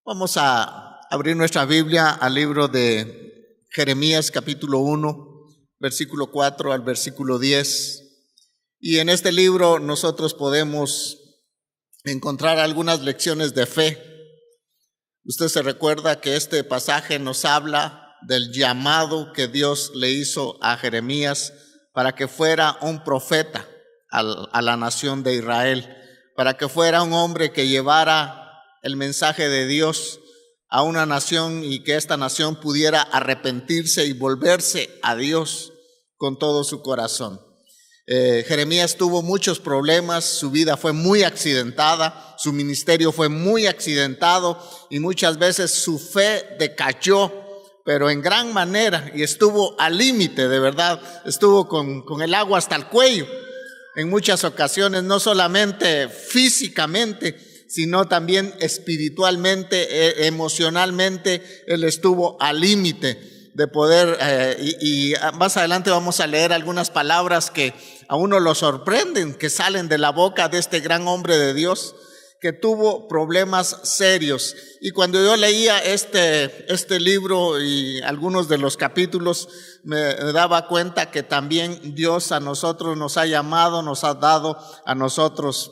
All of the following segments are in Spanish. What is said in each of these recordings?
Vamos a abrir nuestra Biblia al libro de Jeremías capítulo 1, versículo 4 al versículo 10. Y en este libro nosotros podemos encontrar algunas lecciones de fe. Usted se recuerda que este pasaje nos habla del llamado que Dios le hizo a Jeremías para que fuera un profeta a la nación de Israel, para que fuera un hombre que llevara el mensaje de Dios a una nación y que esta nación pudiera arrepentirse y volverse a Dios con todo su corazón. Jeremías tuvo muchos problemas, su vida fue muy accidentada, su ministerio fue muy accidentado y muchas veces su fe decayó, pero en gran manera, y estuvo al límite, de verdad, estuvo con el agua hasta el cuello en muchas ocasiones, no solamente físicamente, sino también espiritualmente, emocionalmente. Él estuvo al límite de poder, y más adelante vamos a leer algunas palabras que a uno lo sorprenden, que salen de la boca de este gran hombre de Dios, que tuvo problemas serios. Y cuando yo leía este libro y algunos de los capítulos, me daba cuenta que también Dios a nosotros nos ha llamado, nos ha dado a nosotros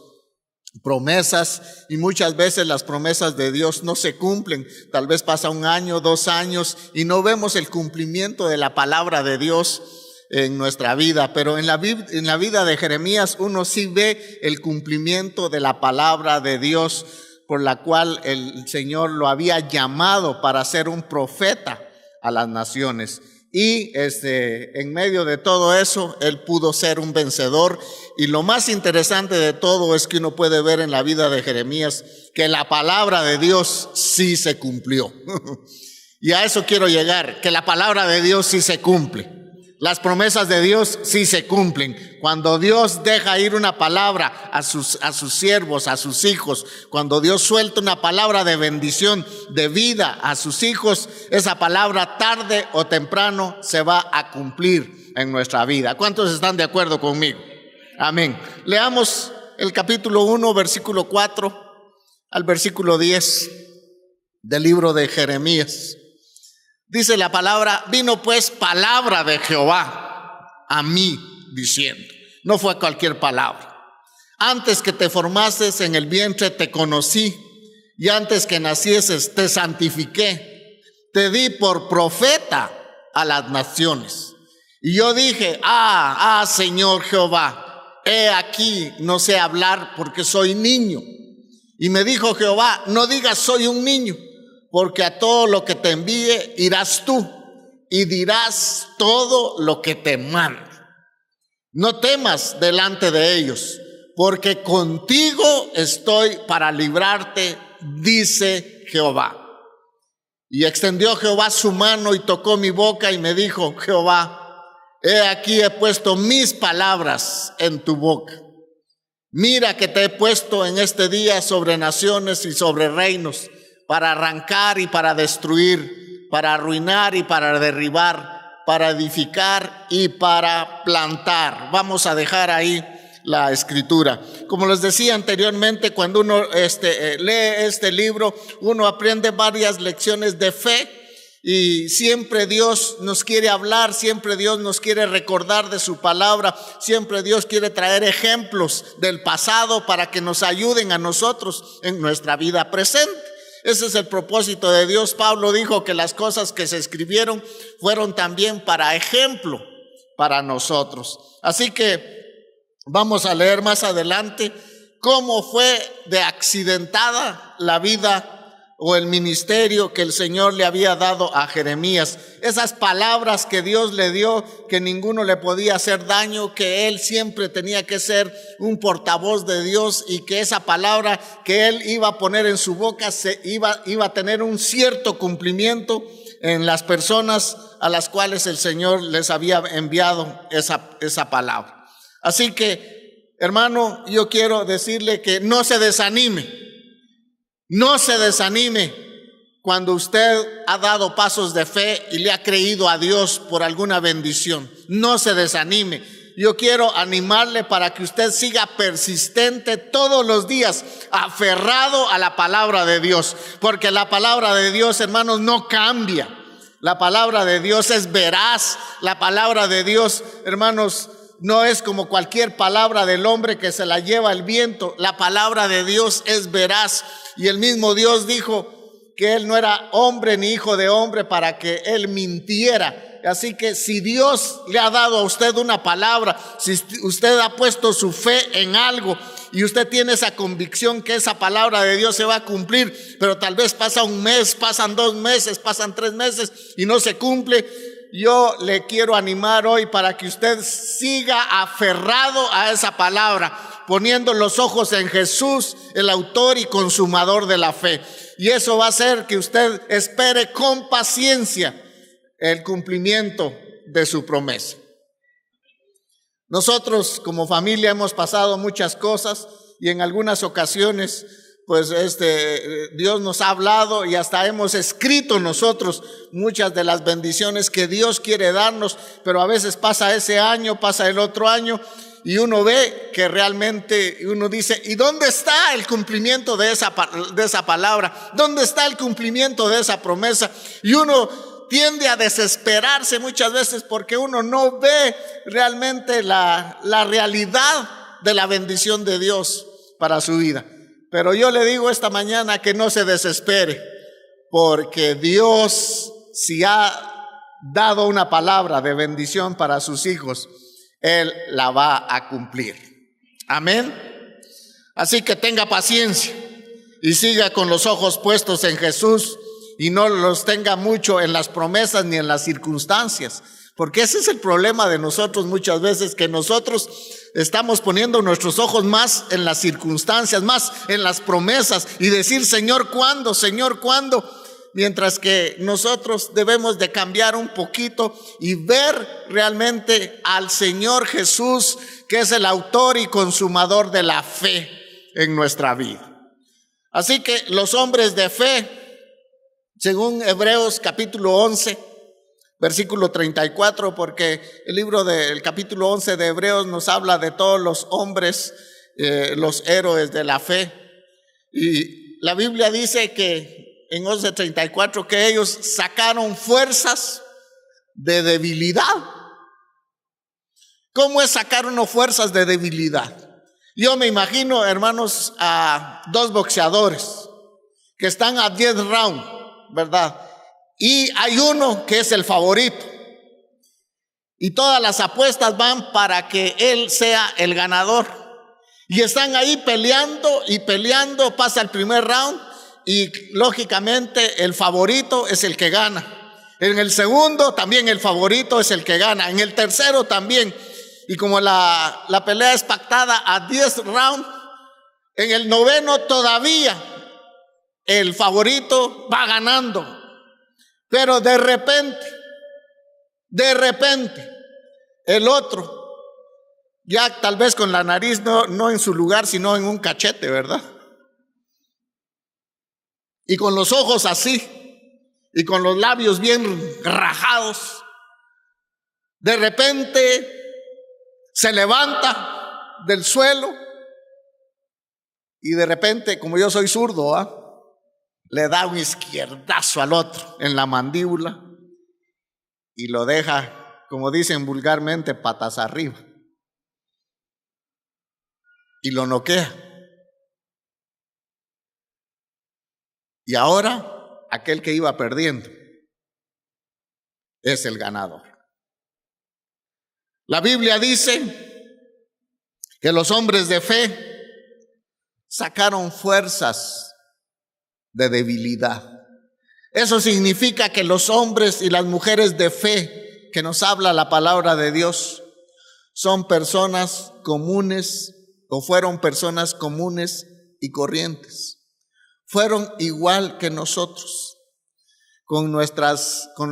promesas, y muchas veces las promesas de Dios no se cumplen. Tal vez pasa 1 año, 2 años y no vemos el cumplimiento de la palabra de Dios en nuestra vida, pero en la vida de Jeremías uno sí ve el cumplimiento de la palabra de Dios, por la cual el Señor lo había llamado para ser un profeta a las naciones. Y en medio de todo eso, él pudo ser un vencedor. Y lo más interesante de todo es que uno puede ver en la vida de Jeremías que la palabra de Dios sí se cumplió. Y a eso quiero llegar, que la palabra de Dios sí se cumple. Las promesas de Dios sí se cumplen. Cuando Dios deja ir una palabra a sus siervos, a sus hijos, cuando Dios suelta una palabra de bendición, de vida a sus hijos, esa palabra tarde o temprano se va a cumplir en nuestra vida. ¿Cuántos están de acuerdo conmigo? Amén. Leamos el capítulo 1, versículo 4 al versículo 10 del libro de Jeremías. Dice la palabra: vino pues palabra de Jehová a mí diciendo. No fue cualquier palabra. Antes que te formases en el vientre te conocí, y antes que nacieses te santifiqué, te di por profeta a las naciones. Y yo dije: Señor Jehová, he aquí no sé hablar porque soy niño. Y me dijo Jehová: no digas soy un niño, porque a todo lo que te envíe irás tú y dirás todo lo que te mande. No temas delante de ellos, porque contigo estoy para librarte, dice Jehová. Y extendió Jehová su mano y tocó mi boca y me dijo Jehová: he aquí he puesto mis palabras en tu boca. Mira que te he puesto en este día sobre naciones y sobre reinos, para arrancar y para destruir, para arruinar y para derribar, para edificar y para plantar. Vamos a dejar ahí la escritura. Como les decía anteriormente, cuando uno lee este libro, uno aprende varias lecciones de fe, y siempre Dios nos quiere hablar, siempre Dios nos quiere recordar de su palabra, siempre Dios quiere traer ejemplos del pasado para que nos ayuden a nosotros en nuestra vida presente. Ese es el propósito de Dios. Pablo dijo que las cosas que se escribieron fueron también para ejemplo para nosotros. Así que vamos a leer más adelante cómo fue de accidentada la vida o el ministerio que el Señor le había dado a Jeremías. Esas palabras que Dios le dio, que ninguno le podía hacer daño, que él siempre tenía que ser un portavoz de Dios, y que esa palabra que él iba a poner en su boca iba a tener un cierto cumplimiento en las personas a las cuales el Señor les había enviado esa palabra. Así que, hermano, yo quiero decirle que no se desanime. No se desanime cuando usted ha dado pasos de fe y le ha creído a Dios por alguna bendición. No se desanime. yo quiero animarle para que usted siga persistente todos los días, aferrado a la palabra de Dios, porque la palabra de Dios, hermanos, no cambia. La palabra de Dios es veraz. La palabra de Dios, hermanos, no es como cualquier palabra del hombre que se la lleva el viento. La palabra de Dios es veraz. Y el mismo Dios dijo que Él no era hombre ni hijo de hombre para que Él mintiera. Así que si Dios le ha dado a usted una palabra, si usted ha puesto su fe en algo y usted tiene esa convicción que esa palabra de Dios se va a cumplir, pero tal vez pasa un mes, pasan 2 meses, pasan 3 meses y no se cumple, yo le quiero animar hoy para que usted siga aferrado a esa palabra, poniendo los ojos en Jesús, el autor y consumador de la fe. Y eso va a hacer que usted espere con paciencia el cumplimiento de su promesa. Nosotros como familia hemos pasado muchas cosas y en algunas ocasiones pues Dios nos ha hablado y hasta hemos escrito nosotros muchas de las bendiciones que Dios quiere darnos, pero a veces pasa ese año, pasa el otro año y uno ve que realmente uno dice, ¿y dónde está el cumplimiento de esa palabra? ¿Dónde está el cumplimiento de esa promesa? Y uno tiende a desesperarse muchas veces porque uno no ve realmente la realidad de la bendición de Dios para su vida. Pero yo le digo esta mañana que no se desespere, porque Dios, si ha dado una palabra de bendición para sus hijos, Él la va a cumplir. Amén. Así que tenga paciencia y siga con los ojos puestos en Jesús y no los tenga mucho en las promesas ni en las circunstancias, porque ese es el problema de nosotros muchas veces, que nosotros estamos poniendo nuestros ojos más en las circunstancias, más en las promesas y decir, Señor, ¿cuándo? Señor, ¿cuándo? Mientras que nosotros debemos de cambiar un poquito y ver realmente al Señor Jesús, que es el autor y consumador de la fe en nuestra vida. Así que los hombres de fe, según Hebreos capítulo 11, versículo 34, porque el libro del capítulo 11 de Hebreos nos habla de todos los hombres, los héroes de la fe. Y la Biblia dice que en 11:34 que ellos sacaron fuerzas de debilidad. ¿Cómo es sacar unas fuerzas de debilidad? Yo me imagino, hermanos, a 2 boxeadores que están a 10 rounds, ¿verdad? Y hay uno que es el favorito y todas las apuestas van para que él sea el ganador, y están ahí peleando y peleando. Pasa el primer round y lógicamente el favorito es el que gana. En el segundo también el favorito es el que gana, en el tercero también. Y como la pelea es pactada a 10 rounds, en el 9º todavía el favorito va ganando. Pero de repente, el otro, ya tal vez con la nariz no en su lugar, sino en un cachete, ¿verdad? Y con los ojos así, y con los labios bien rajados, de repente se levanta del suelo y de repente, como yo soy zurdo, le da un izquierdazo al otro en la mandíbula y lo deja, como dicen vulgarmente, patas arriba, y lo noquea. Y ahora aquel que iba perdiendo es el ganador. La Biblia dice que los hombres de fe sacaron fuerzas de debilidad. Eso significa que los hombres y las mujeres de fe que nos habla la palabra de Dios son personas comunes, o fueron personas comunes y corrientes. Fueron igual que nosotros, con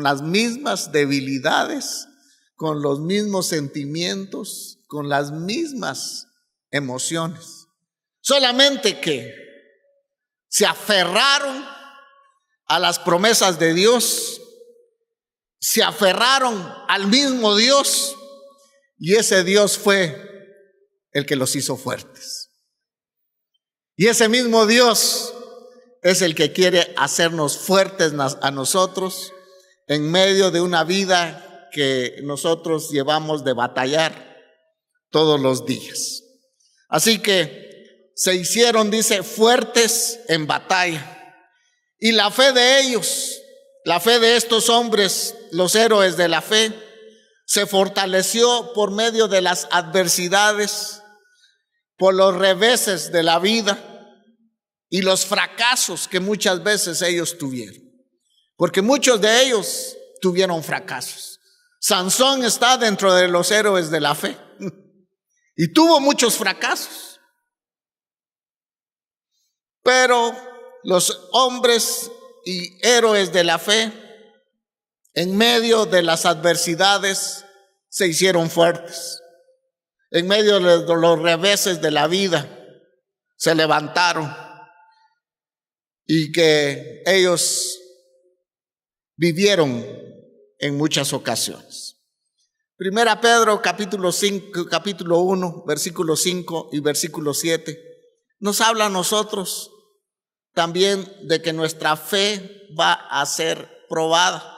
las mismas debilidades, con los mismos sentimientos, con las mismas emociones. Solamente que se aferraron a las promesas de Dios, se aferraron al mismo Dios Y ese Dios fue el que los hizo fuertes. Y ese mismo Dios es el que quiere hacernos fuertes a nosotros en medio de una vida que nosotros llevamos de batallar todos los días. Así que se hicieron, dice, fuertes en batalla. Y la fe de ellos, la fe de estos hombres, los héroes de la fe, se fortaleció por medio de las adversidades, por los reveses de la vida y los fracasos que muchas veces ellos tuvieron. Porque muchos de ellos tuvieron fracasos. Sansón está dentro de los héroes de la fe y tuvo muchos fracasos. Pero los hombres y héroes de la fe, en medio de las adversidades, se hicieron fuertes. En medio de los reveses de la vida, se levantaron. Y que ellos vivieron en muchas ocasiones. Primera Pedro capítulo 1, versículo 5 y versículo 7, nos habla a nosotros también de que nuestra fe va a ser probada.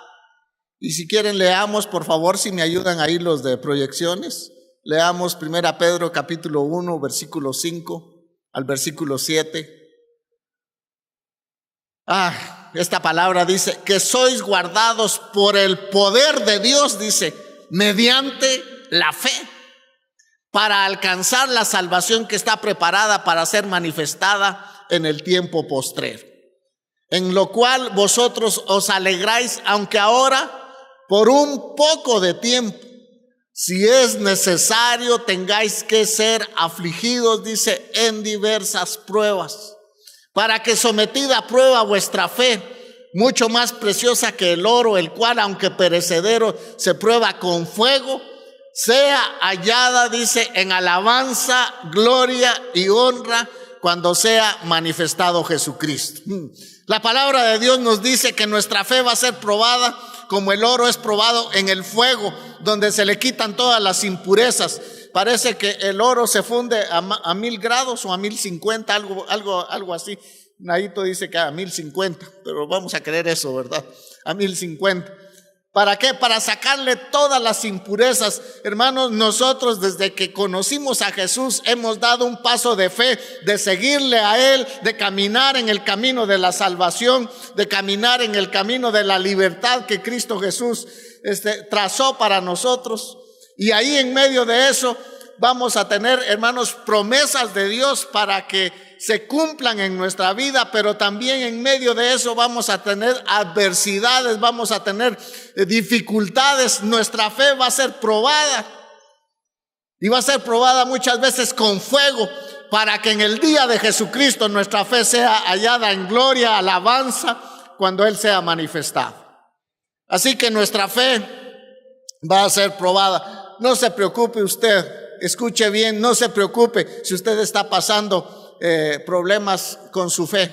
Y si quieren leamos, por favor, si me ayudan ahí los de proyecciones, leamos Primera Pedro capítulo 1, versículo 5 al versículo 7. Esta palabra dice que sois guardados por el poder de Dios, dice, mediante la fe, para alcanzar la salvación que está preparada para ser manifestada en el tiempo postrero, en lo cual vosotros os alegráis, aunque ahora por un poco de tiempo, si es necesario, tengáis que ser afligidos, dice, en diversas pruebas, para que sometida a prueba vuestra fe, mucho más preciosa que el oro, el cual aunque perecedero se prueba con fuego, sea hallada, dice, en alabanza, gloria y honra cuando sea manifestado Jesucristo. La palabra de Dios nos dice que nuestra fe va a ser probada como el oro es probado en el fuego, donde se le quitan todas las impurezas. Parece que el oro se funde a 1000 grados o a 1050, algo así. Nayito dice que a 1050, pero vamos a creer eso, ¿verdad? A 1050. ¿Para qué? Para sacarle todas las impurezas. Hermanos, nosotros desde que conocimos a Jesús hemos dado un paso de fe, de seguirle a Él, de caminar en el camino de la salvación, de caminar en el camino de la libertad que Cristo Jesús trazó para nosotros. Y ahí en medio de eso vamos a tener, hermanos, promesas de Dios para que se cumplan en nuestra vida, pero también en medio de eso vamos a tener adversidades, vamos a tener dificultades. Nuestra fe va a ser probada y va a ser probada muchas veces con fuego, para que en el día de Jesucristo nuestra fe sea hallada en gloria, alabanza, cuando Él sea manifestado. Así que nuestra fe va a ser probada. No se preocupe usted, escuche bien, no se preocupe si usted está pasando problemas con su fe.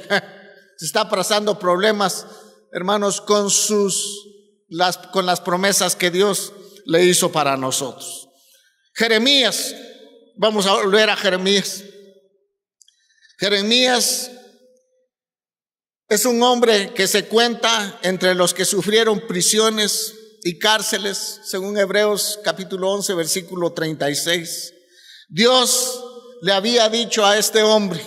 Se está pasando problemas, hermanos, con las promesas que Dios le hizo para nosotros. Jeremías, vamos a volver a Jeremías. Jeremías es un hombre que se cuenta entre los que sufrieron prisiones y cárceles, según Hebreos capítulo 11, versículo 36. Dios le había dicho a este hombre: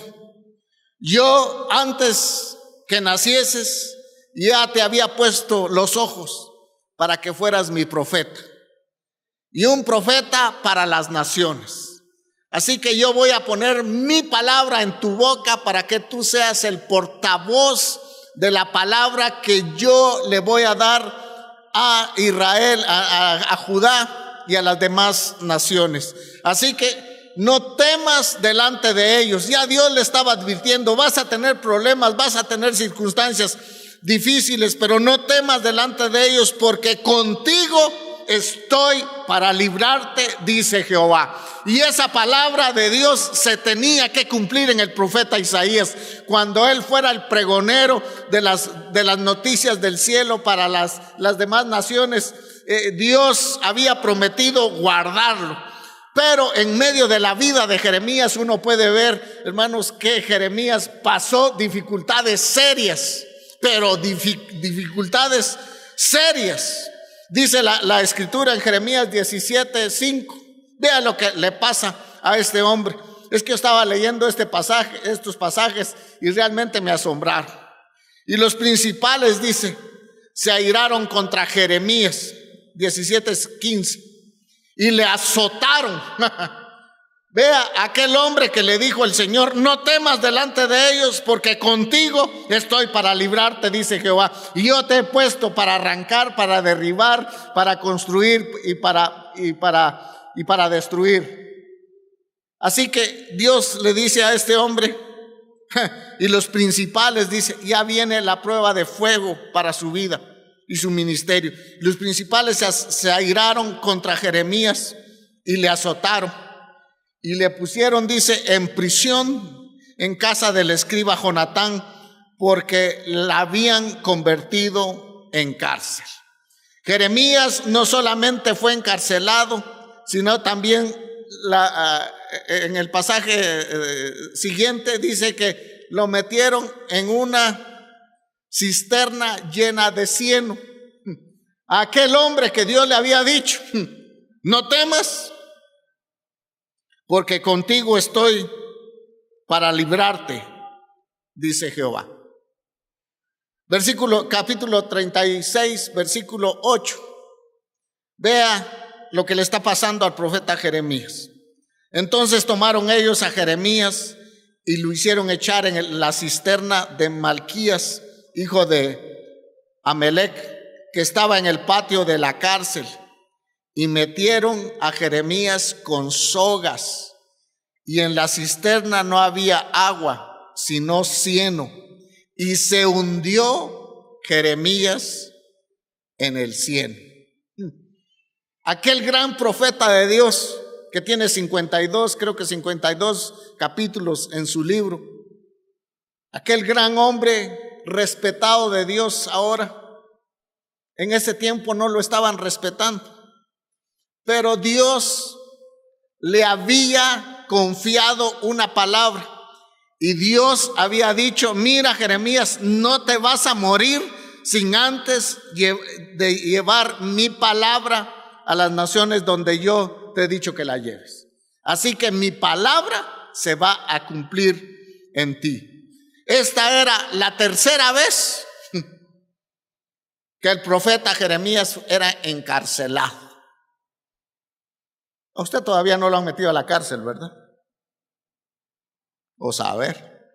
yo antes que nacieses ya te había puesto los ojos para que fueras mi profeta, y un profeta para las naciones. Así que yo voy a poner mi palabra en tu boca para que tú seas el portavoz de la palabra que yo le voy a dar a Israel, a Judá y a las demás naciones. Así que no temas delante de ellos. Ya Dios le estaba advirtiendo: vas a tener problemas, vas a tener circunstancias difíciles, pero no temas delante de ellos, porque contigo estoy para librarte, dice Jehová. Y esa palabra de Dios se tenía que cumplir en el profeta Isaías, cuando él fuera el pregonero de las noticias del cielo para las demás naciones. Dios había prometido guardarlo. Pero en medio de la vida de Jeremías uno puede ver, hermanos, que Jeremías pasó dificultades serias, pero dificultades serias. Dice la escritura en Jeremías 17:5. Vea lo que le pasa a este hombre. Es que yo estaba leyendo estos pasajes y realmente me asombraron. Y los principales, dice, se airaron contra Jeremías, 17:15, y le azotaron. Vea, aquel hombre que le dijo el Señor: no temas delante de ellos, porque contigo estoy para librarte, dice Jehová. Y yo te he puesto para arrancar, para derribar, para construir y para destruir. Así que Dios le dice a este hombre, y los principales, dice, ya viene la prueba de fuego para su vida y su ministerio. Los principales se airaron contra Jeremías y le azotaron y le pusieron, dice, en prisión en casa del escriba Jonatán, porque la habían convertido en cárcel. Jeremías no solamente fue encarcelado, sino también en el pasaje siguiente dice que lo metieron en una cisterna llena de cieno. Aquel hombre que Dios le había dicho: no temas, porque contigo estoy para librarte, dice Jehová. Capítulo 36, versículo 8. Vea lo que le está pasando al profeta Jeremías. Entonces tomaron ellos a Jeremías y lo hicieron echar en la cisterna de Malquías, hijo de Amelec, que estaba en el patio de la cárcel, y metieron a Jeremías con sogas, y en la cisterna no había agua, sino cieno, y se hundió Jeremías en el cieno. Aquel gran profeta de Dios que tiene 52 capítulos en su libro, aquel gran hombre respetado de Dios ahora, en ese tiempo no lo estaban respetando, pero Dios le había confiado una palabra y Dios había dicho: mira, Jeremías, no te vas a morir sin antes de llevar mi palabra a las naciones donde yo te he dicho que la lleves. Así que mi palabra se va a cumplir en ti. Esta era la tercera vez que el profeta Jeremías era encarcelado. A usted todavía no lo han metido a la cárcel, ¿verdad? O saber.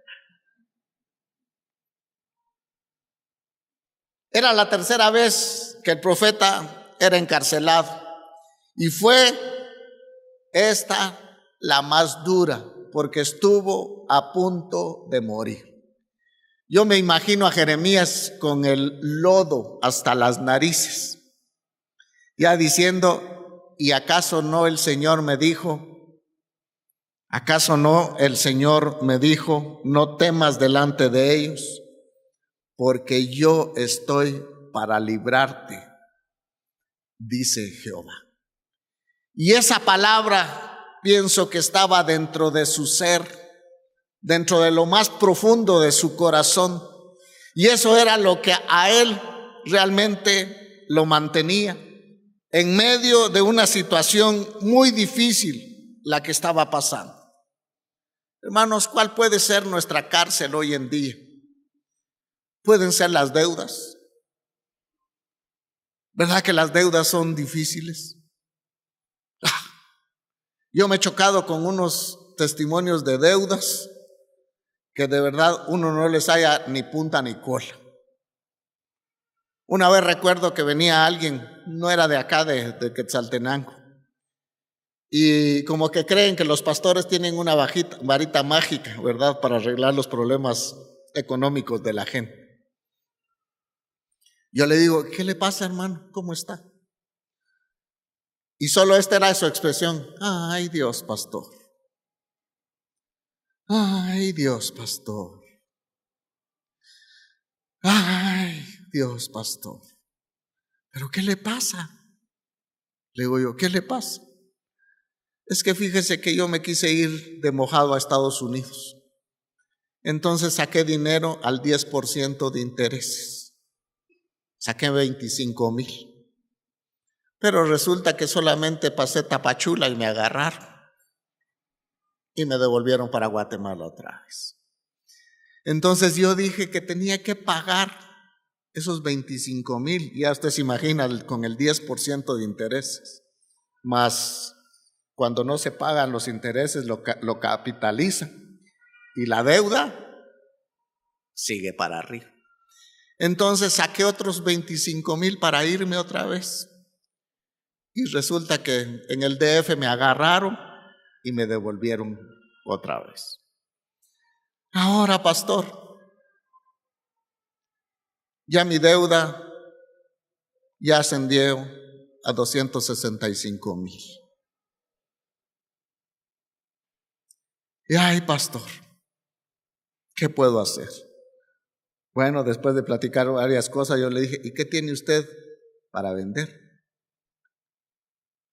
Era la tercera vez que el profeta era encarcelado. Y fue esta la más dura, porque estuvo a punto de morir. Yo me imagino a Jeremías con el lodo hasta las narices, ya diciendo: ¿y acaso no el Señor me dijo? ¿Acaso no el Señor me dijo: no temas delante de ellos, porque yo estoy para librarte, dice Jehová? Y esa palabra, pienso que estaba dentro de su ser, dentro de lo más profundo de su corazón, y eso era lo que a él realmente lo mantenía en medio de una situación muy difícil, la que estaba pasando. Hermanos, ¿cuál puede ser nuestra cárcel hoy en día? Pueden ser las deudas. ¿Verdad que las deudas son difíciles? Yo me he chocado con unos testimonios de deudas que de verdad uno no les haya ni punta ni cola. Una vez recuerdo que venía alguien, no era de acá, de Quetzaltenango, y como que creen que los pastores tienen una varita mágica, ¿verdad?, para arreglar los problemas económicos de la gente. Yo le digo: ¿qué le pasa, hermano? ¿Cómo está? Y solo esta era su expresión: ay, Dios, pastor. Ay, Dios, pastor. Ay, Dios, pastor. ¿Pero qué le pasa? Le digo yo: ¿qué le pasa? es que fíjese que yo me quise ir de mojado a Estados Unidos. Entonces saqué dinero al 10% de intereses. Saqué 25,000. Pero resulta que solamente pasé Tapachula y me agarraron. Y me devolvieron para Guatemala otra vez. Entonces yo dije que tenía que pagar esos 25,000. Ya usted se imagina con el 10% de intereses. Más cuando no se pagan los intereses lo capitalizan. Y la deuda sigue para arriba. Entonces saqué otros 25,000 para irme otra vez. Y resulta que en el DF me agarraron y me devolvieron otra vez. Ahora, pastor, ya mi deuda ya ascendió a 265,000. Y ay, pastor, ¿qué puedo hacer? Bueno, después de platicar varias cosas, yo le dije, ¿y qué tiene usted para vender?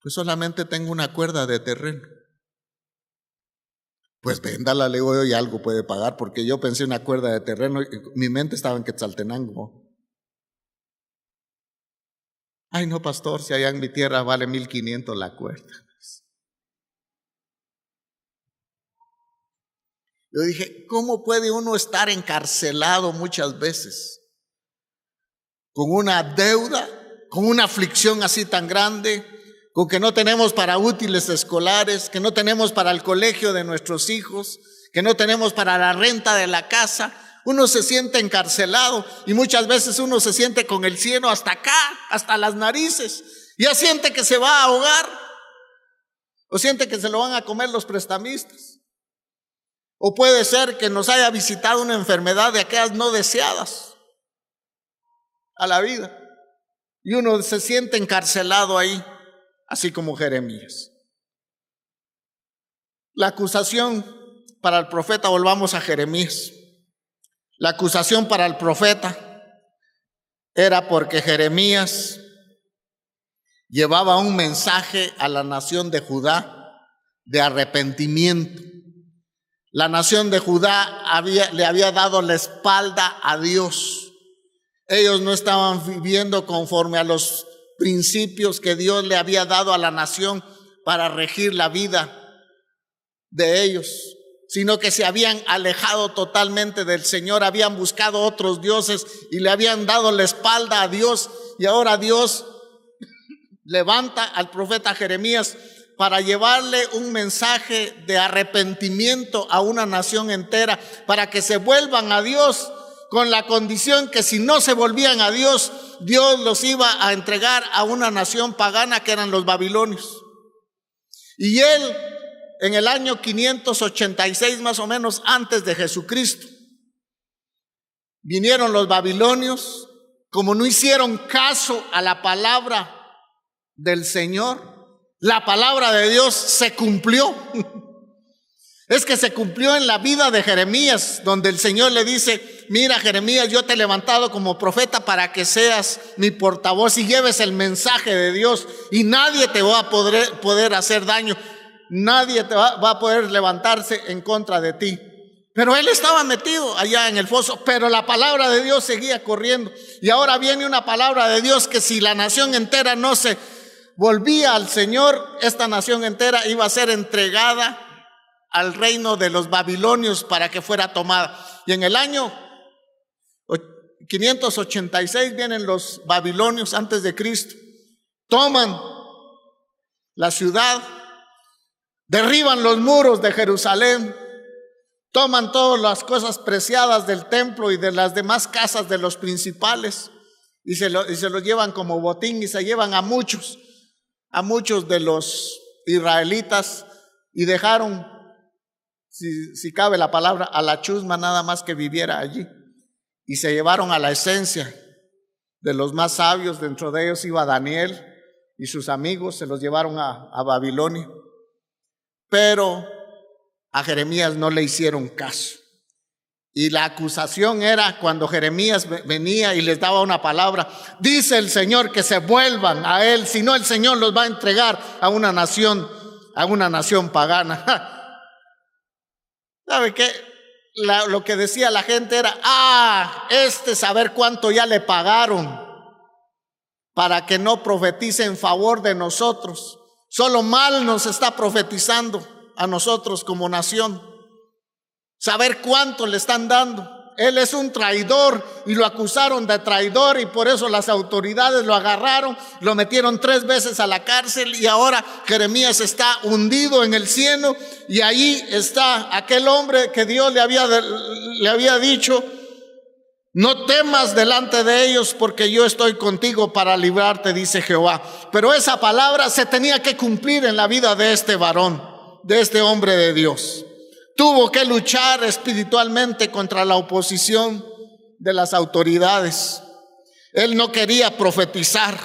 Pues solamente tengo una cuerda de terreno. Pues véndala, le digo yo, y algo puede pagar, porque yo pensé una cuerda de terreno, mi mente estaba en Quetzaltenango. Ay, no, pastor, si allá en mi tierra vale 1,500 la cuerda. Yo dije, ¿cómo puede uno estar encarcelado muchas veces? Con una deuda, con una aflicción así tan grande, con que no tenemos para útiles escolares, que no tenemos para el colegio de nuestros hijos, que no tenemos para la renta de la casa. Uno se siente encarcelado y muchas veces uno se siente con el cielo hasta acá, hasta las narices. Ya siente que se va a ahogar o siente que se lo van a comer los prestamistas. O puede ser que nos haya visitado una enfermedad de aquellas no deseadas a la vida y uno se siente encarcelado ahí, así como Jeremías. La acusación para el profeta, volvamos a Jeremías. La acusación para el profeta era porque Jeremías llevaba un mensaje a la nación de Judá de arrepentimiento. La nación de Judá le había dado la espalda a Dios. Ellos no estaban viviendo conforme a los principios que Dios le había dado a la nación para regir la vida de ellos, sino que se habían alejado totalmente del Señor, habían buscado otros dioses y le habían dado la espalda a Dios. Y ahora Dios levanta al profeta Jeremías para llevarle un mensaje de arrepentimiento a una nación entera, para que se vuelvan a Dios, con la condición que si no se volvían a Dios, Dios los iba a entregar a una nación pagana que eran los babilonios. Y él, en el año 586 más o menos antes de Jesucristo, vinieron los babilonios. Como no hicieron caso a la palabra del Señor, la palabra de Dios se cumplió. Es que se cumplió en la vida de Jeremías, donde el Señor le dice: mira, Jeremías, yo te he levantado como profeta para que seas mi portavoz y lleves el mensaje de Dios, y nadie te va a poder hacer daño, nadie te va a poder levantarse en contra de ti. Pero él estaba metido allá en el foso, pero la palabra de Dios seguía corriendo. Y ahora viene una palabra de Dios que si la nación entera no se volvía al Señor, esta nación entera iba a ser entregada al reino de los babilonios para que fuera tomada. Y en el año 586 vienen los babilonios antes de Cristo, toman la ciudad, derriban los muros de Jerusalén, toman todas las cosas preciadas del templo y de las demás casas de los principales y se los llevan como botín, y se llevan a muchos de los israelitas, y dejaron, si cabe la palabra, a la chusma nada más que viviera allí. Y se llevaron a la esencia de los más sabios. Dentro de ellos iba Daniel y sus amigos, se los llevaron a Babilonia. Pero a Jeremías no le hicieron caso. Y la acusación era cuando Jeremías venía y les daba una palabra: dice el Señor que se vuelvan a Él, si no el Señor los va a entregar a una nación a una nación pagana. ¿Sabe qué? Lo que decía la gente era, saber cuánto ya le pagaron para que no profetice en favor de nosotros. Solo mal nos está profetizando a nosotros como nación. Saber cuánto le están dando. Él es un traidor y lo acusaron de traidor, y por eso las autoridades lo agarraron, lo metieron 3 veces a la cárcel, y ahora Jeremías está hundido en el cieno, y ahí está aquel hombre que Dios le había dicho: no temas delante de ellos, porque yo estoy contigo para librarte, dice Jehová. Pero esa palabra se tenía que cumplir en la vida de este varón, de este hombre de Dios. Tuvo que luchar espiritualmente contra la oposición de las autoridades. Él no quería profetizar.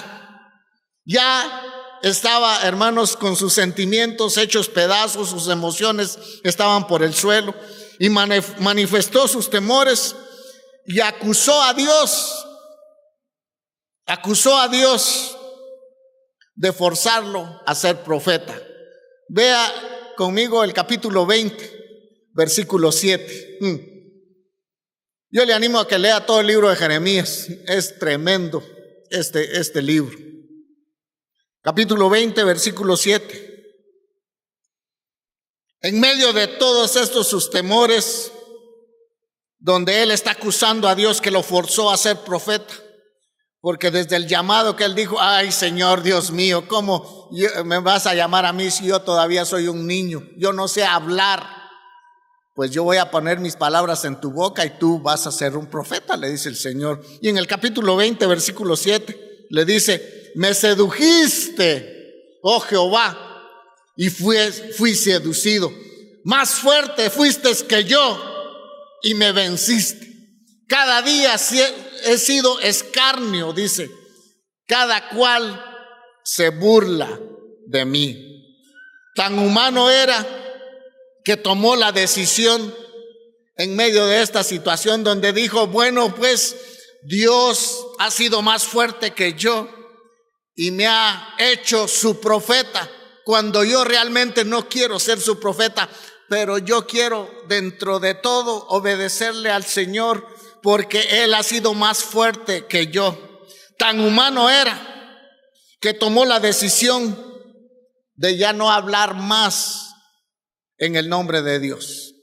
Ya estaba, hermanos, con sus sentimientos hechos pedazos, sus emociones estaban por el suelo, y manifestó sus temores y acusó a Dios de forzarlo a ser profeta. Vea conmigo el capítulo 20. Versículo 7. Yo le animo a que lea todo el libro de Jeremías. Es tremendo este libro. Capítulo 20, versículo 7. En medio de todos estos sus temores, donde él está acusando a Dios que lo forzó a ser profeta, porque desde el llamado que él dijo: ay, Señor Dios mío, ¿cómo me vas a llamar a mí si yo todavía soy un niño? Yo no sé hablar. Pues yo voy a poner mis palabras en tu boca y tú vas a ser un profeta, le dice el Señor. Y en el capítulo 20, versículo 7, le dice: me sedujiste, oh Jehová, y fui seducido. Más fuerte fuiste que yo y me venciste. Cada día he sido escarnio, dice. Cada cual se burla de mí. Tan humano era que tomó la decisión en medio de esta situación, donde dijo: bueno, pues Dios ha sido más fuerte que yo y me ha hecho su profeta, cuando yo realmente no quiero ser su profeta, pero yo quiero dentro de todo obedecerle al Señor, porque Él ha sido más fuerte que yo. Tan humano era que tomó la decisión de ya no hablar más en el nombre de Dios.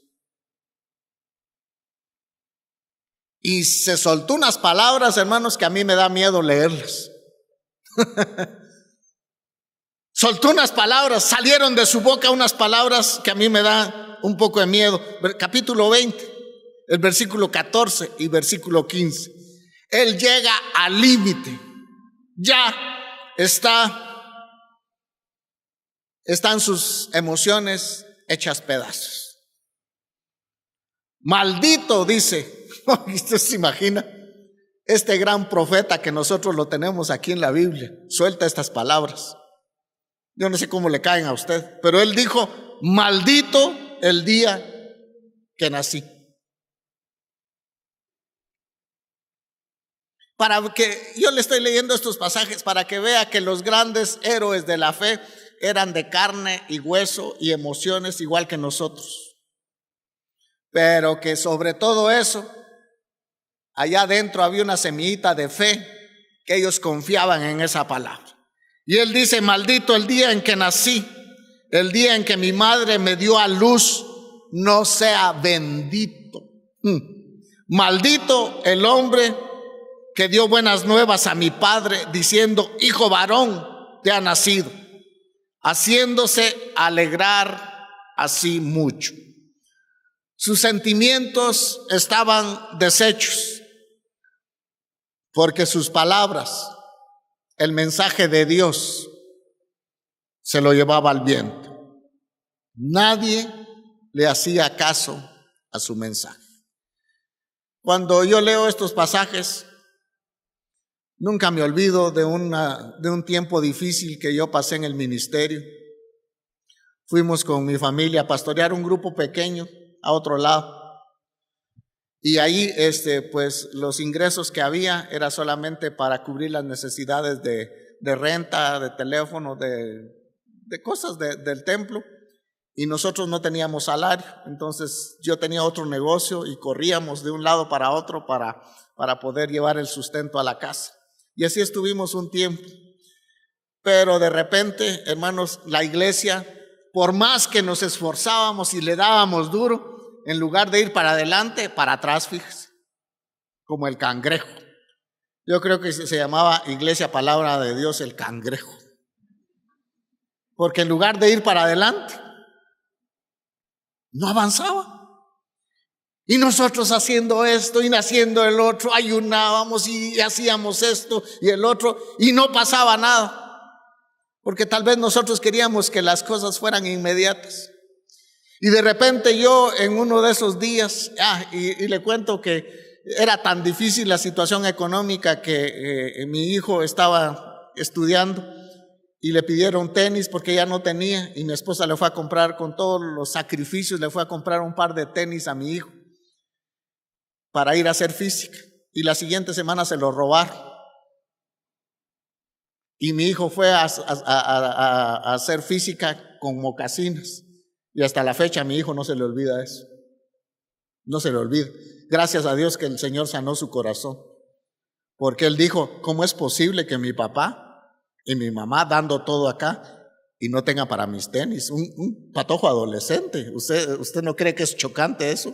Y se soltó unas palabras, hermanos, que a mí me da miedo leerlas. Soltó unas palabras, salieron de su boca unas palabras que a mí me da un poco de miedo. Capítulo 20, el versículo 14 y versículo 15. Él llega al límite. Ya están sus emociones hechas pedazos. Maldito, dice. ¿Usted se imagina? Este gran profeta que nosotros lo tenemos aquí en la Biblia suelta estas palabras. Yo no sé cómo le caen a usted, pero él dijo: maldito el día que nací. Para que yo le estoy leyendo estos pasajes para que vea que los grandes héroes de la fe eran de carne y hueso y emociones igual que nosotros, pero que sobre todo eso, allá adentro había una semillita de fe, que ellos confiaban en esa palabra. Y él dice: maldito el día en que nací, el día en que mi madre me dio a luz, no sea bendito. Maldito el hombre que dio buenas nuevas a mi padre, diciendo: hijo varón te ha nacido, haciéndose alegrar así mucho. Sus sentimientos estaban deshechos, porque sus palabras, el mensaje de Dios, se lo llevaba al viento. Nadie le hacía caso a su mensaje. Cuando yo leo estos pasajes, nunca me olvido de un tiempo difícil que yo pasé en el ministerio. Fuimos con mi familia a pastorear un grupo pequeño a otro lado. Y ahí pues los ingresos que había era solamente para cubrir las necesidades de renta, de teléfono, de cosas del templo, y nosotros no teníamos salario. Entonces yo tenía otro negocio y corríamos de un lado para otro para poder llevar el sustento a la casa. Y así estuvimos un tiempo. Pero de repente, hermanos, la iglesia, por más que nos esforzábamos y le dábamos duro, en lugar de ir para adelante, para atrás, fíjese, como el cangrejo. Yo creo que se llamaba Iglesia Palabra de Dios el cangrejo. Porque en lugar de ir para adelante, no avanzaba. Y nosotros haciendo esto y haciendo el otro, ayunábamos y hacíamos esto y el otro, y no pasaba nada. Porque tal vez nosotros queríamos que las cosas fueran inmediatas. Y de repente yo en uno de esos días, y le cuento que era tan difícil la situación económica que mi hijo estaba estudiando y le pidieron tenis porque ya no tenía, y mi esposa le fue a comprar, con todos los sacrificios, le fue a comprar un par de tenis a mi hijo para ir a hacer física, y la siguiente semana se lo robaron. Y mi hijo fue a hacer física con mocasines. Y hasta la fecha a mi hijo no se le olvida eso. No se le olvida. Gracias a Dios que el Señor sanó su corazón. Porque él dijo, ¿cómo es posible que mi papá y mi mamá dando todo acá y no tenga para mis tenis? Un patojo adolescente. ¿Usted no cree que es chocante eso?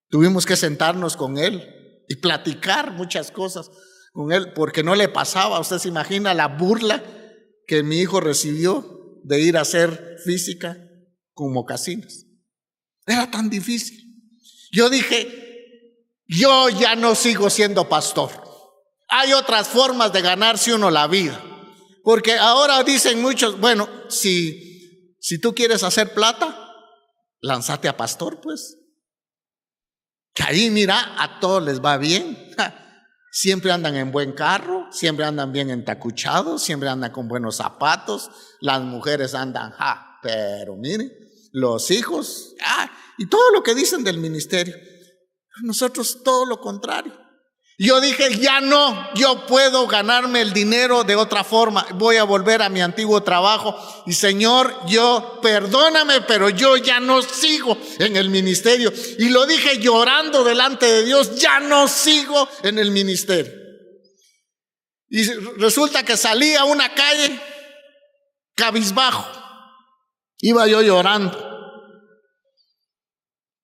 Tuvimos que sentarnos con él y platicar muchas cosas con él, porque no le pasaba. Usted se imagina la burla que mi hijo recibió de ir a hacer física con mocasines. Era tan difícil. Yo dije, yo ya no sigo siendo pastor. Hay otras formas de ganarse uno la vida. Porque ahora dicen muchos, bueno, si tú quieres hacer plata, lánzate a pastor, pues. Que ahí, mira, a todos les va bien. Siempre andan en buen carro, siempre andan bien entacuchados, siempre andan con buenos zapatos, las mujeres andan, pero miren, los hijos, y todo lo que dicen del ministerio. Nosotros todo lo contrario. Yo dije, ya no, yo puedo ganarme el dinero de otra forma. Voy a volver a mi antiguo trabajo. Y Señor, yo perdóname, pero yo ya no sigo en el ministerio. Y lo dije llorando delante de Dios, ya no sigo en el ministerio. Y resulta que salí a una calle cabizbajo. Iba yo llorando.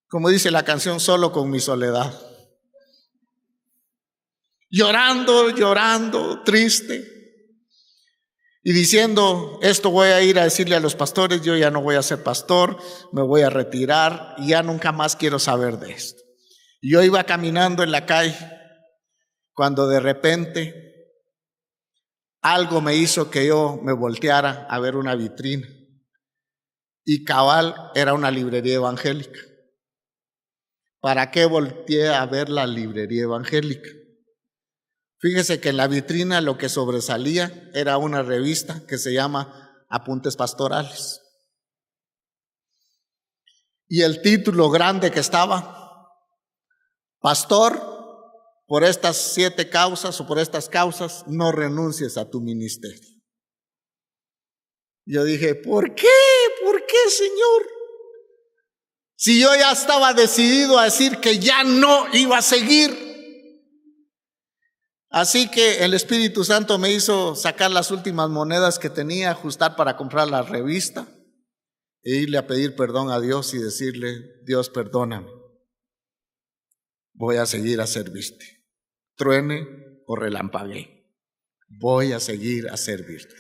Como dice la canción, solo con mi soledad. Llorando, triste, y diciendo, esto voy a ir a decirle a los pastores, yo ya no voy a ser pastor, me voy a retirar y ya nunca más quiero saber de esto. Y yo iba caminando en la calle cuando de repente algo me hizo que yo me volteara a ver una vitrina, y cabal era una librería evangélica. ¿Para qué volteé a ver la librería evangélica? Fíjese que en la vitrina lo que sobresalía era una revista que se llama Apuntes Pastorales. Y el título grande que estaba, Pastor, por estas 7 causas o por estas causas, no renuncies a tu ministerio. Yo dije, ¿por qué? ¿Por qué, Señor? Si yo ya estaba decidido a decir que ya no iba a seguir. Así que el Espíritu Santo me hizo sacar las últimas monedas que tenía, ajustar para comprar la revista e irle a pedir perdón a Dios y decirle, Dios, perdóname, voy a seguir a servirte, truene o relampaguee, voy a seguir a servirte,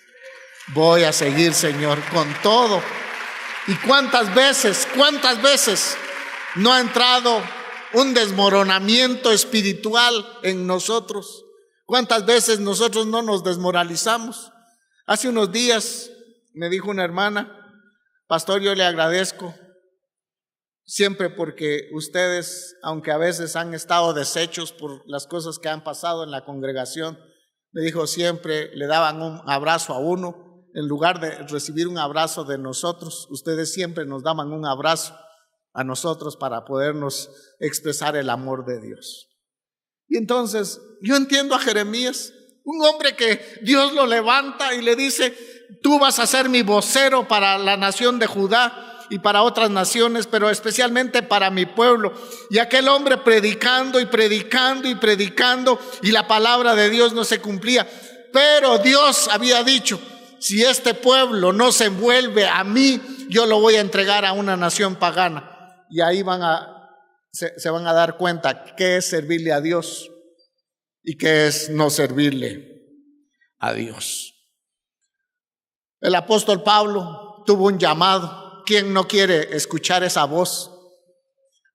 voy a seguir, Señor, con todo. ¿Y cuántas veces no ha entrado un desmoronamiento espiritual en nosotros? ¿Cuántas veces nosotros no nos desmoralizamos? Hace unos días me dijo una hermana, pastor, yo le agradezco siempre porque ustedes, aunque a veces han estado deshechos por las cosas que han pasado en la congregación, me dijo, siempre le daban un abrazo a uno, en lugar de recibir un abrazo de nosotros, ustedes siempre nos daban un abrazo a nosotros para podernos expresar el amor de Dios. Y entonces yo entiendo a Jeremías, un hombre que Dios lo levanta y le dice, tú vas a ser mi vocero para la nación de Judá y para otras naciones, pero especialmente para mi pueblo. Y aquel hombre predicando y predicando y predicando, y la palabra de Dios no se cumplía. Pero Dios había dicho: si este pueblo no se vuelve a mí, yo lo voy a entregar a una nación pagana. Y ahí se van a dar cuenta qué es servirle a Dios y qué es no servirle a Dios. El apóstol Pablo tuvo un llamado. ¿Quién no quiere escuchar esa voz?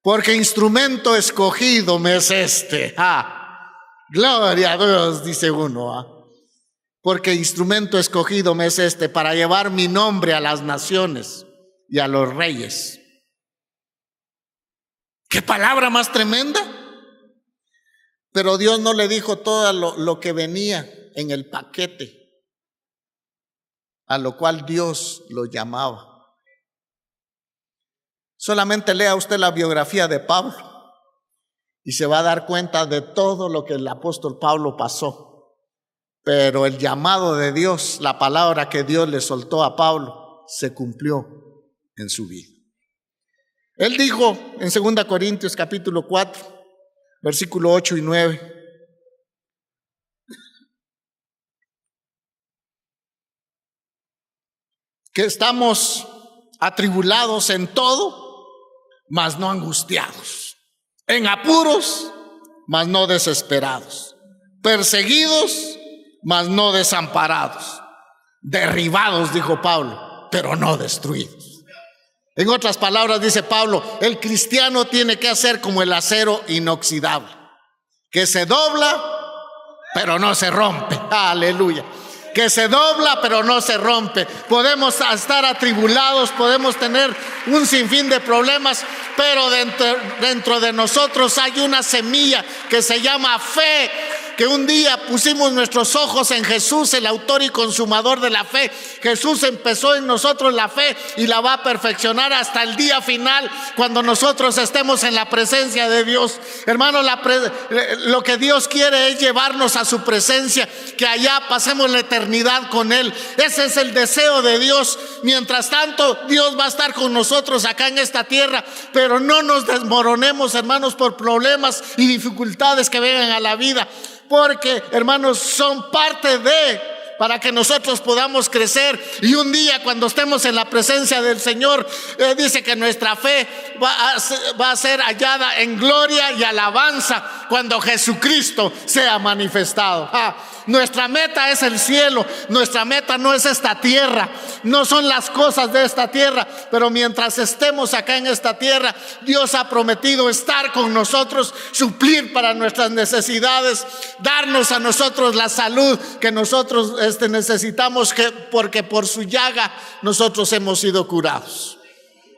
Porque instrumento escogido me es este. Gloria a Dios, dice uno. Porque instrumento escogido me es este, para llevar mi nombre a las naciones y a los reyes. ¿Qué palabra más tremenda? Pero Dios no le dijo todo lo que venía en el paquete, a lo cual Dios lo llamaba. Solamente lea usted la biografía de Pablo y se va a dar cuenta de todo lo que el apóstol Pablo pasó. Pero el llamado de Dios, la palabra que Dios le soltó a Pablo, se cumplió en su vida. Él dijo en 2 Corintios capítulo 4, versículo 8 y 9. Que estamos atribulados en todo, mas no angustiados, en apuros, mas no desesperados, perseguidos, mas no desamparados, derribados, dijo Pablo, pero no destruidos. En otras palabras, dice Pablo, el cristiano tiene que hacer como el acero inoxidable, que se dobla, pero no se rompe. Aleluya. Que se dobla pero no se rompe. Podemos estar atribulados, podemos tener un sinfín de problemas, pero dentro de nosotros hay una semilla que se llama fe, que un día pusimos nuestros ojos en Jesús, el autor y consumador de la fe. Jesús empezó en nosotros la fe y la va a perfeccionar hasta el día final, cuando nosotros estemos en la presencia de Dios. Hermano, lo que Dios quiere es llevarnos a su presencia, que allá pasemos la eternidad con Él. Ese es el deseo de Dios. Mientras tanto, Dios va a estar con nosotros acá en esta tierra, pero no nos desmoronemos, hermanos, por problemas y dificultades que vengan a la vida. Porque, hermanos, son parte para que nosotros podamos crecer. Y un día, cuando estemos en la presencia del Señor, dice que nuestra fe va a ser hallada en gloria y alabanza cuando Jesucristo sea manifestado. Nuestra meta es el cielo. Nuestra meta no es esta tierra, no son las cosas de esta tierra. Pero mientras estemos acá en esta tierra, Dios ha prometido estar con nosotros, suplir para nuestras necesidades, darnos a nosotros la salud que nosotros necesitamos, porque por su llaga nosotros hemos sido curados.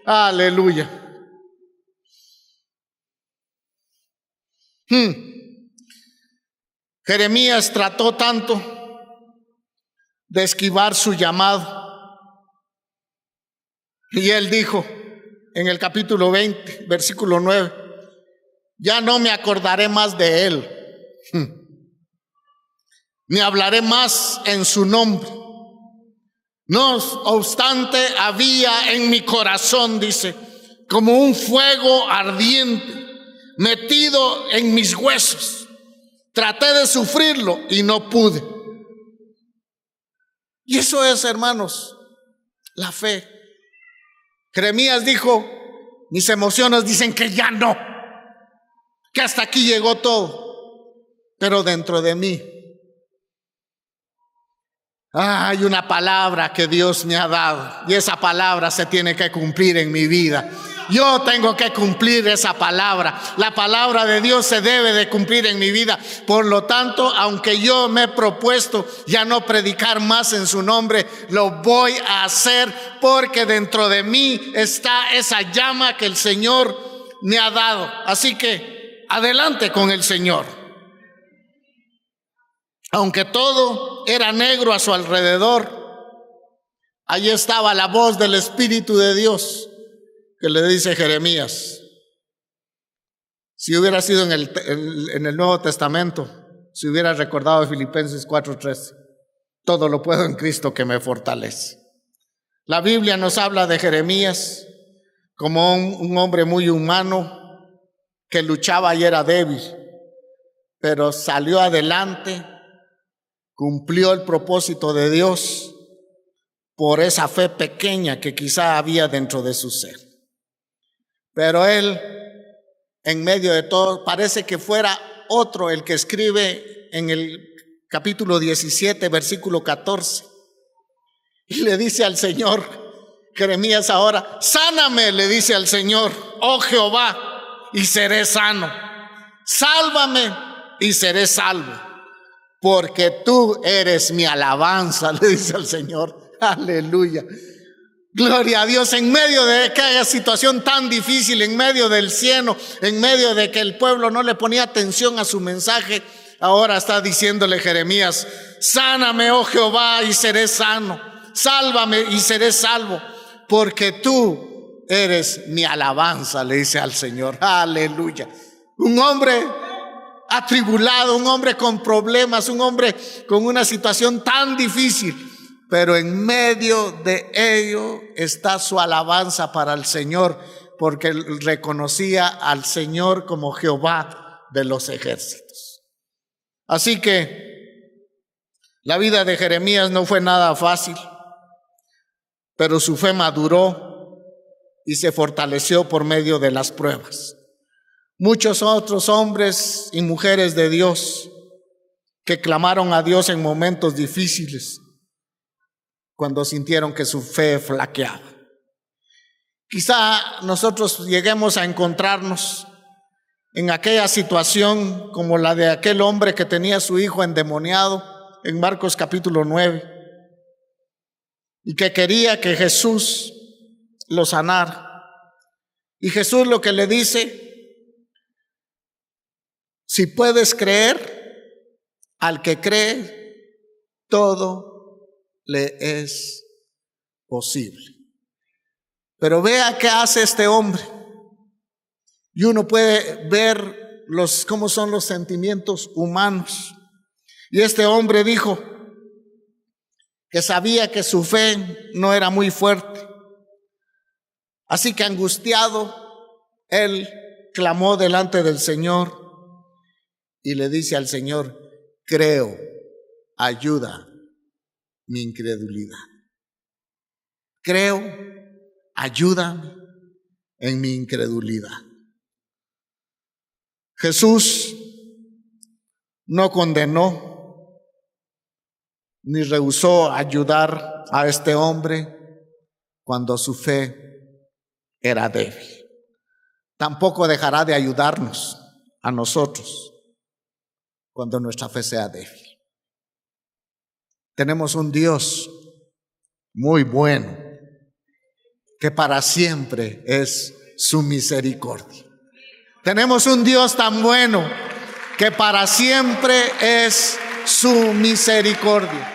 Aleluya. Jeremías trató tanto de esquivar su llamado, y él dijo en el capítulo 20, versículo 9: ya no me acordaré más de él, ni hablaré más en su nombre. No obstante, había en mi corazón, dice, como un fuego ardiente metido en mis huesos. Traté de sufrirlo y no pude. Y eso es, hermanos, la fe. Jeremías dijo: mis emociones dicen que ya no, que hasta aquí llegó todo, pero dentro de mí hay una palabra que Dios me ha dado, y esa palabra se tiene que cumplir en mi vida. Yo tengo que cumplir esa palabra. La palabra de Dios se debe de cumplir en mi vida. Por lo tanto, aunque yo me he propuesto ya no predicar más en su nombre, lo voy a hacer, porque dentro de mí está esa llama que el Señor me ha dado. Así que adelante con el Señor. Aunque todo era negro a su alrededor, allí estaba la voz del Espíritu de Dios que le dice Jeremías. Si hubiera sido en el Nuevo Testamento, se hubiera recordado de Filipenses 4:13. todo lo puedo en Cristo que me fortalece. La Biblia nos habla de Jeremías como un hombre muy humano que luchaba y era débil, pero salió adelante, cumplió el propósito de Dios por esa fe pequeña que quizá había dentro de su ser. Pero él, en medio de todo, parece que fuera otro el que escribe en el capítulo 17, versículo 14, y le dice al Señor, Jeremías ahora, sáname, le dice al Señor, oh Jehová, y seré sano. Sálvame y seré salvo, porque tú eres mi alabanza, le dice al Señor. Aleluya. Gloria a Dios. En medio de aquella situación tan difícil, en medio del cieno, en medio de que el pueblo no le ponía atención a su mensaje, ahora está diciéndole Jeremías, sáname, oh Jehová, y seré sano. Sálvame y seré salvo, porque tú eres mi alabanza, le dice al Señor. Aleluya. Un hombre atribulado, un hombre con problemas, un hombre con una situación tan difícil, pero en medio de ello está su alabanza para el Señor, porque reconocía al Señor como Jehová de los ejércitos. Así que la vida de Jeremías no fue nada fácil, pero su fe maduró y se fortaleció por medio de las pruebas. Muchos otros hombres y mujeres de Dios que clamaron a Dios en momentos difíciles, cuando sintieron que su fe flaqueaba. Quizá nosotros lleguemos a encontrarnos en aquella situación como la de aquel hombre que tenía a su hijo endemoniado en Marcos capítulo 9 y que quería que Jesús lo sanara. Y Jesús lo que le dice, si puedes creer, al que cree, todo le es posible. Pero vea qué hace este hombre. Y uno puede ver cómo son los sentimientos humanos. Y este hombre dijo que sabía que su fe no era muy fuerte. Así que angustiado, él clamó delante del Señor y le dice al Señor, creo, ayuda mi incredulidad. Creo, ayúdame en mi incredulidad. Jesús no condenó ni rehusó ayudar a este hombre cuando su fe era débil. Tampoco dejará de ayudarnos a nosotros cuando nuestra fe sea débil. Tenemos un Dios muy bueno, que para siempre es su misericordia. Tenemos un Dios tan bueno que para siempre es su misericordia.